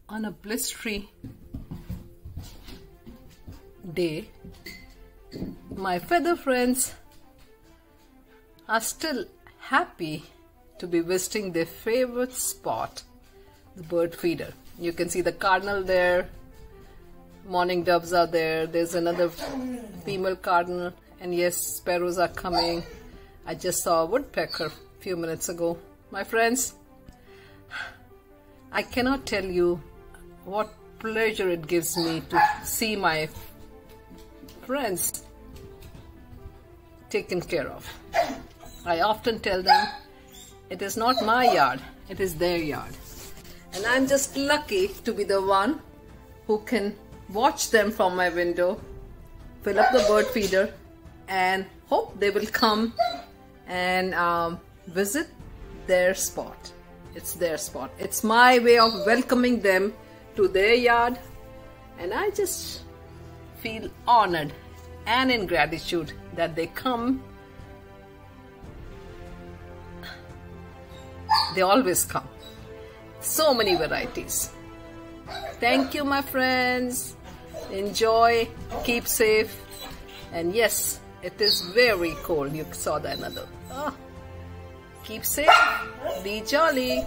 on a blistery day, my feather friends are still happy to be visiting their favorite spot, the bird feeder. You can see the cardinal there, morning doves are there, there's another female cardinal, and yes, sparrows are coming. I just saw a woodpecker a few minutes ago. My friends, I cannot tell you what pleasure it gives me to see my friends taken care of. I often tell them it is not my yard, it is their yard. And I'm just lucky to be the one who can watch them from my window, fill up the bird feeder, and hope they will come and visit their spot. It's their spot. It's my way of welcoming them to their yard, and I just feel honored and in gratitude that they come. They always come. So many varieties. Thank you, my friends. Enjoy, keep safe, and yes, it is very cold. You saw the another. Oh. Keep safe, be jolly.